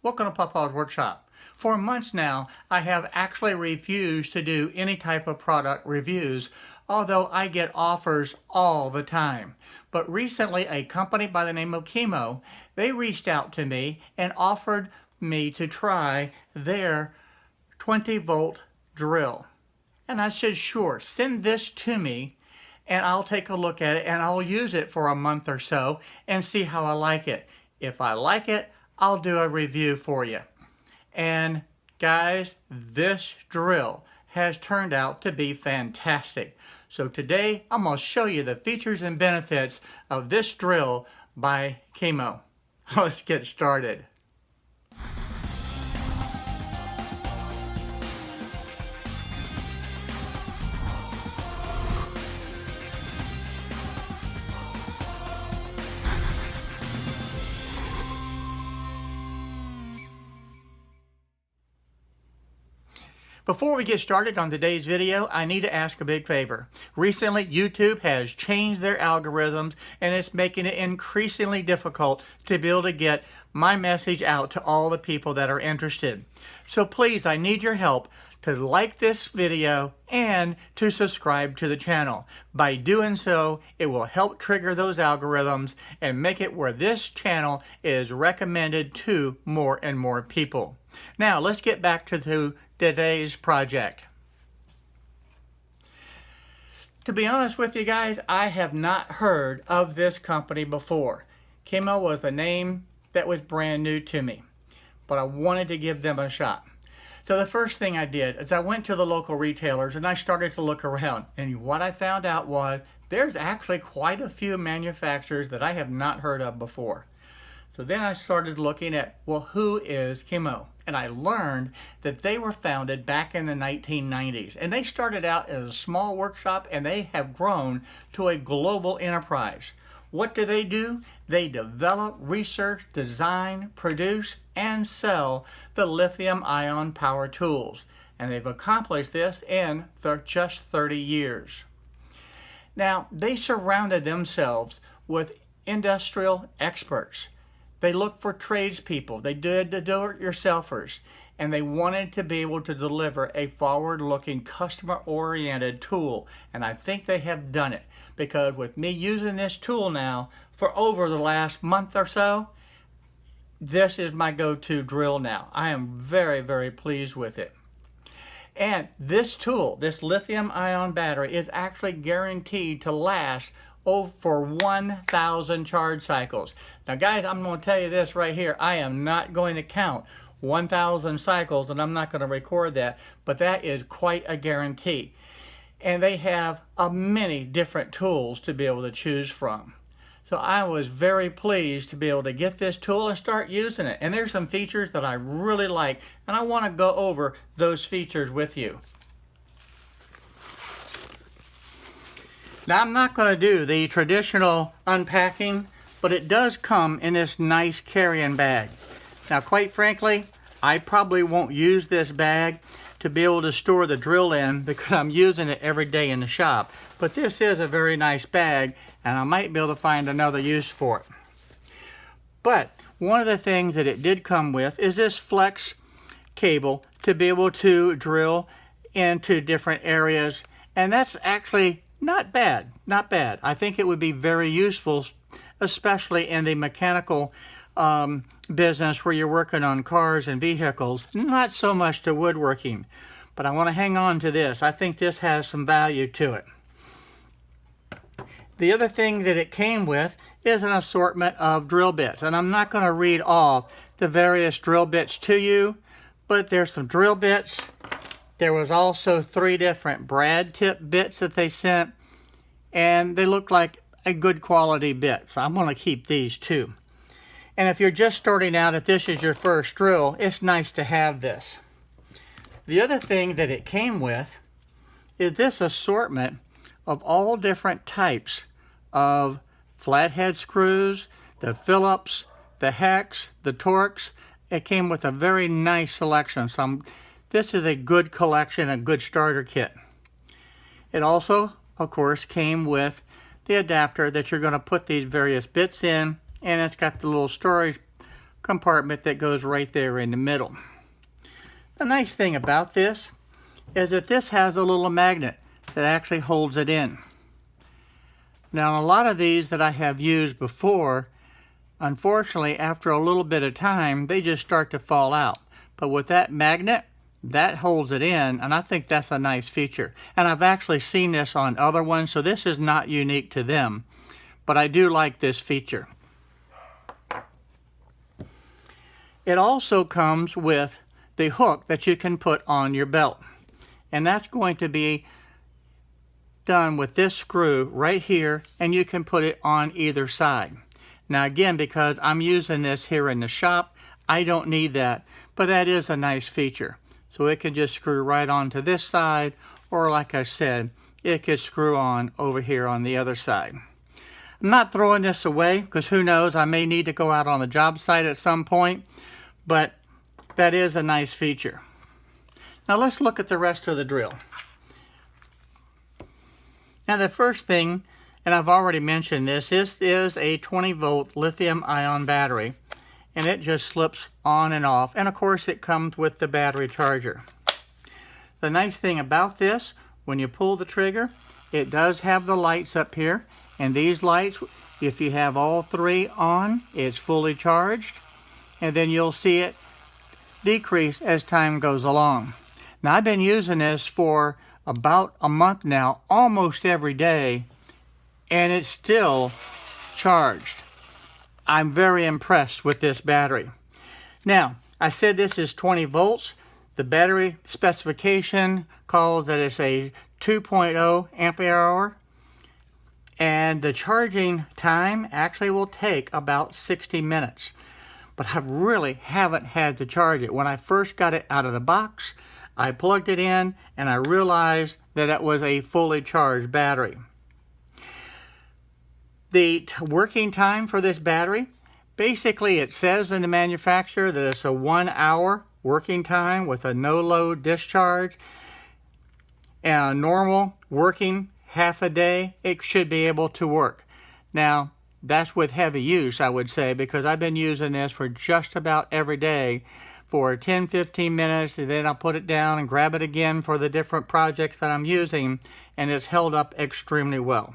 Welcome to Papa's Workshop. For months now, I have actually refused to do any type of product reviews, although I get offers all the time. But recently, a company by the name of KIMO, they reached out to me and offered me to try their 20-volt drill. And I said, sure, send this to me and I'll take a look at it and I'll use it for a month or so and see how I like it. If I like it, I'll do a review for you. And guys, this drill has turned out to be fantastic. So today I'm going to show you the features and benefits of this drill by KIMO. Let's get started. Before we get started on today's video, I need to ask a big favor. Recently, YouTube has changed their algorithms and it's making it increasingly difficult to be able to get my message out to all the people that are interested. So please, I need your help to like this video and to subscribe to the channel. By doing so, it will help trigger those algorithms and make it where this channel is recommended to more and more people. Now, let's get back to today's project. To be honest with you guys, I have not heard of this company before. KIMO was a name that was brand new to me, but I wanted to give them a shot. So the first thing I did is I went to the local retailers and I started to look around, and what I found out was there's actually quite a few manufacturers that I have not heard of before. So then I started looking at, well, who is KIMO? And I learned that they were founded back in the 1990s. And they started out as a small workshop and they have grown to a global enterprise. What do? They develop, research, design, produce, and sell the lithium-ion power tools. And they've accomplished this in just 30 years. Now, they surrounded themselves with industrial experts. They looked for tradespeople. They did the do-it-yourselfers. And they wanted to be able to deliver a forward-looking, customer-oriented tool. And I think they have done it. Because with me using this tool now for over the last month or so, this is my go-to drill now. I am very, very pleased with it. And this tool, this lithium-ion battery, is actually guaranteed to last for 1,000 charge cycles. Now guys, I'm going to tell you this right here. I am not going to count 1,000 cycles and I'm not going to record that, but that is quite a guarantee. And they have many different tools to be able to choose from. So I was very pleased to be able to get this tool and start using it. And there's some features that I really like, and I want to go over those features with you. Now, I'm not going to do the traditional unpacking, but it does come in this nice carrying bag. Now, quite frankly, I probably won't use this bag to be able to store the drill in because I'm using it every day in the shop. But this is a very nice bag, and I might be able to find another use for it. But one of the things that it did come with is this flex cable to be able to drill into different areas, and that's actually not bad, not bad. I think it would be very useful, especially in the mechanical business where you're working on cars and vehicles, not so much to woodworking. But I want to hang on to this. I think this has some value to it. The other thing that it came with is an assortment of drill bits. And I'm not going to read off the various drill bits to you, but there's some drill bits. There was also 3 different brad tip bits that they sent, and they look like a good quality bit. So I'm going to keep these too. And if you're just starting out, if this is your first drill, it's nice to have this. The other thing that it came with is this assortment of all different types of flathead screws, the Phillips, the hex, the Torx. It came with a very nice selection. This is a good collection, a good starter kit. It also, of course, came with the adapter that you're going to put these various bits in, and it's got the little storage compartment that goes right there in the middle. The nice thing about this is that this has a little magnet that actually holds it in. Now, a lot of these that I have used before, unfortunately, after a little bit of time, they just start to fall out. But with that magnet, that holds it in, and I think that's a nice feature. And I've actually seen this on other ones, so this is not unique to them. But I do like this feature. It also comes with the hook that you can put on your belt. And that's going to be done with this screw right here, and you can put it on either side. Now again, because I'm using this here in the shop, I don't need that, but that is a nice feature. So it can just screw right onto this side, or like I said, it could screw on over here on the other side. I'm not throwing this away, because who knows, I may need to go out on the job site at some point, but that is a nice feature. Now let's look at the rest of the drill. Now the first thing, and I've already mentioned this is a 20-volt lithium-ion battery, and it just slips on and off, and of course it comes with the battery charger. The nice thing about this, when you pull the trigger, it does have the lights up here, and these lights, if you have all three on, it's fully charged, and then you'll see it decrease as time goes along. Now I've been using this for about a month now, almost every day, and it's still charged. I'm very impressed with this battery. Now, I said this is 20 volts. The battery specification calls that it's a 2.0 ampere hour, and the charging time actually will take about 60 minutes. But I really haven't had to charge it. When I first got it out of the box, I plugged it in and I realized that it was a fully charged battery. The working time for this battery, basically it says in the manufacturer that it's a 1 hour working time with a no load discharge, and a normal working half a day, it should be able to work. Now, that's with heavy use, I would say, because I've been using this for just about every day for 10-15 minutes, and then I'll put it down and grab it again for the different projects that I'm using, and it's held up extremely well.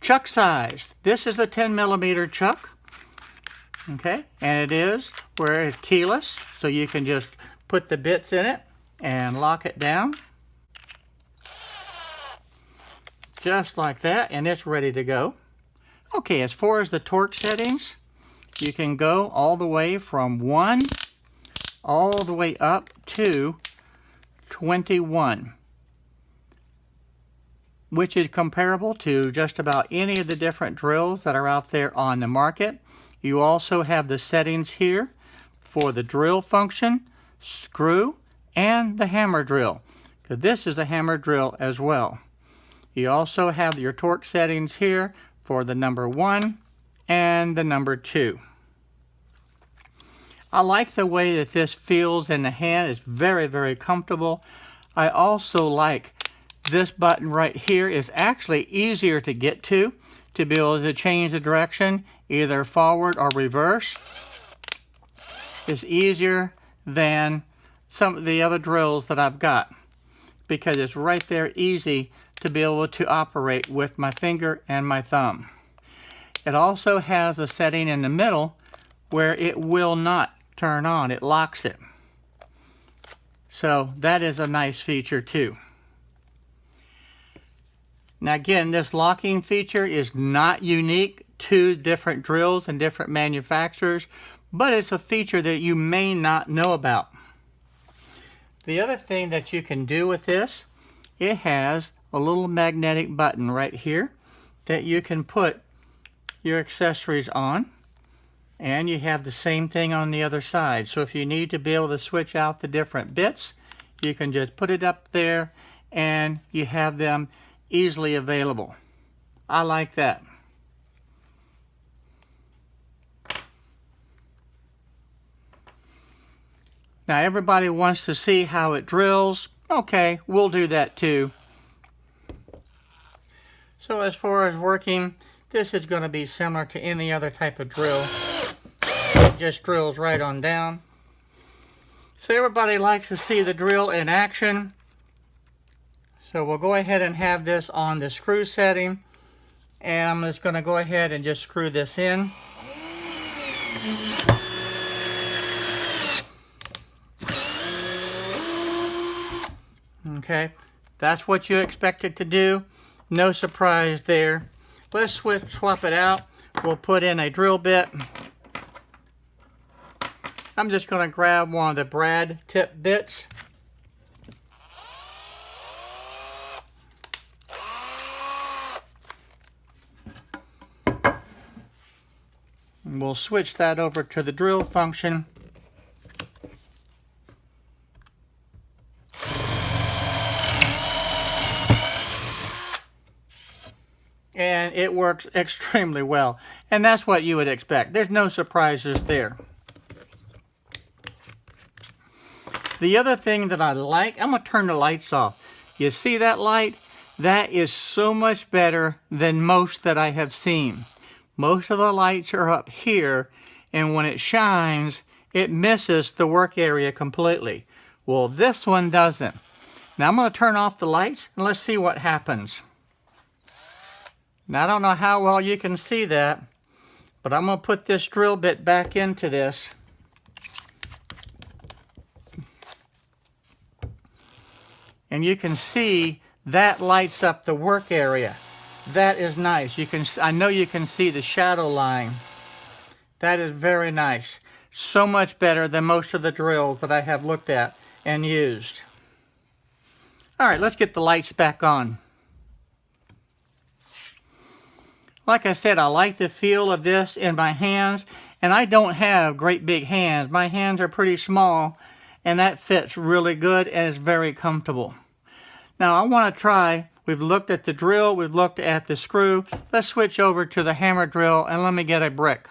Chuck size. This is a 10mm chuck, okay, and it is where it's keyless, so you can just put the bits in it and lock it down. Just like that, and it's ready to go. Okay, as far as the torque settings, you can go all the way from 1 all the way up to 21, which is comparable to just about any of the different drills that are out there on the market. You also have the settings here for the drill function, screw, and the hammer drill, because this is a hammer drill as well. You also have your torque settings here for the number 1 and the number 2. I like the way that this feels in the hand. It's very, very comfortable. I also like this button right here is actually easier to get to be able to change the direction, either forward or reverse. It's easier than some of the other drills that I've got, because it's right there easy to be able to operate with my finger and my thumb. It also has a setting in the middle where it will not turn on. It locks it. So that is a nice feature too. Now again, this locking feature is not unique to different drills and different manufacturers, but it's a feature that you may not know about. The other thing that you can do with this, it has a little magnetic button right here that you can put your accessories on, and you have the same thing on the other side. So if you need to be able to switch out the different bits, you can just put it up there and you have them easily available. I like that. Now everybody wants to see how it drills. Okay, we'll do that too. So as far as working, this is going to be similar to any other type of drill. It just drills right on down. So everybody likes to see the drill in action. So we'll go ahead and have this on the screw setting. And I'm just going to go ahead and just screw this in. Okay, that's what you expect it to do. No surprise there. Let's swap it out. We'll put in a drill bit. I'm just going to grab one of the brad tip bits. And we'll switch that over to the drill function. And it works extremely well. And that's what you would expect. There's no surprises there. The other thing that I like, I'm going to turn the lights off. You see that light? That is so much better than most that I have seen. Most of the lights are up here, and when it shines, it misses the work area completely. Well, this one doesn't. Now I'm going to turn off the lights, and let's see what happens. Now I don't know how well you can see that, but I'm going to put this drill bit back into this. And you can see that lights up the work area. That is nice. I know you can see the shadow line. That is very nice. So much better than most of the drills that I have looked at and used. All right, let's get the lights back on. Like I said, I like the feel of this in my hands, and I don't have great big hands. My hands are pretty small, and that fits really good and it's very comfortable. Now I want to try, we've looked at the drill, we've looked at the screw. Let's switch over to the hammer drill and let me get a brick.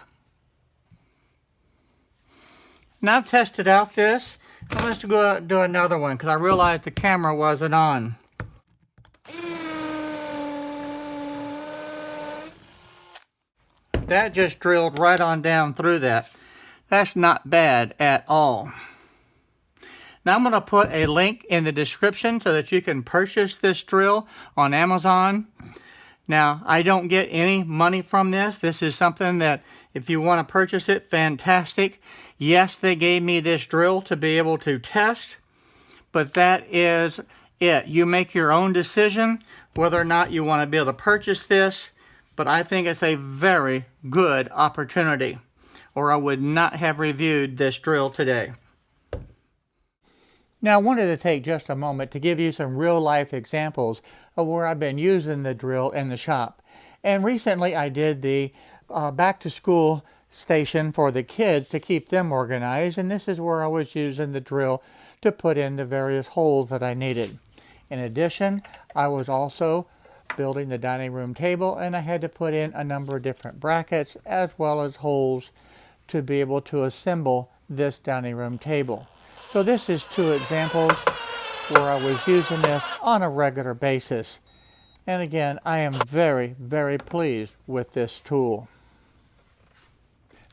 Now I've tested out this. Now let's go do another one because I realized the camera wasn't on. That just drilled right on down through that. That's not bad at all. Now I'm going to put a link in the description so that you can purchase this drill on Amazon. Now I don't get any money from this. This is something that if you want to purchase it, fantastic. Yes, they gave me this drill to be able to test, but that is it. You make your own decision whether or not you want to be able to purchase this, but I think it's a very good opportunity, or I would not have reviewed this drill today. Now I wanted to take just a moment to give you some real life examples of where I've been using the drill in the shop. And recently I did the back to school station for the kids to keep them organized, and this is where I was using the drill to put in the various holes that I needed. In addition, I was also building the dining room table, and I had to put in a number of different brackets as well as holes to be able to assemble this dining room table. So this is two examples where I was using this on a regular basis. And again, I am very, very pleased with this tool.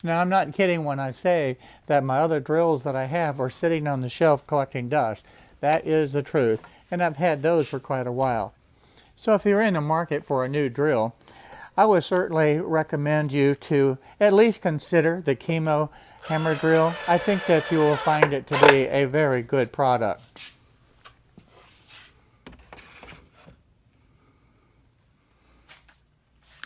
Now I'm not kidding when I say that my other drills that I have are sitting on the shelf collecting dust. That is the truth, and I've had those for quite a while. So if you're in the market for a new drill, I would certainly recommend you to at least consider the KIMO hammer drill. I think that you will find it to be a very good product.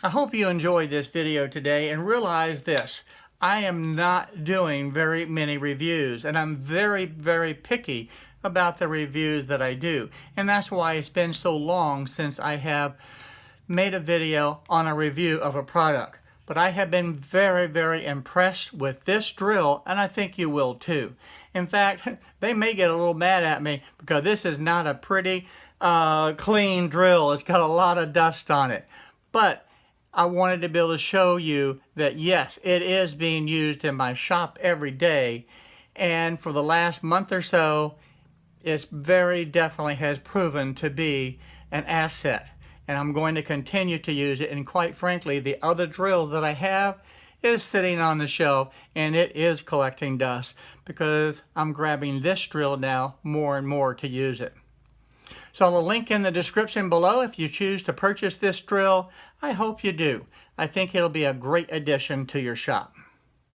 I hope you enjoyed this video today and realize this. I am not doing very many reviews, and I'm very, very picky about the reviews that I do. And that's why it's been so long since I have made a video on a review of a product. But I have been very, very impressed with this drill, and I think you will too. In fact, they may get a little mad at me because this is not a pretty clean drill. It's got a lot of dust on it. But I wanted to be able to show you that yes, it is being used in my shop every day. And for the last month or so, it very definitely has proven to be an asset. And I'm going to continue to use it. And quite frankly, the other drills that I have is sitting on the shelf and it is collecting dust because I'm grabbing this drill now more and more to use it. So I'll link in the description below if you choose to purchase this drill. I hope you do. I think it'll be a great addition to your shop.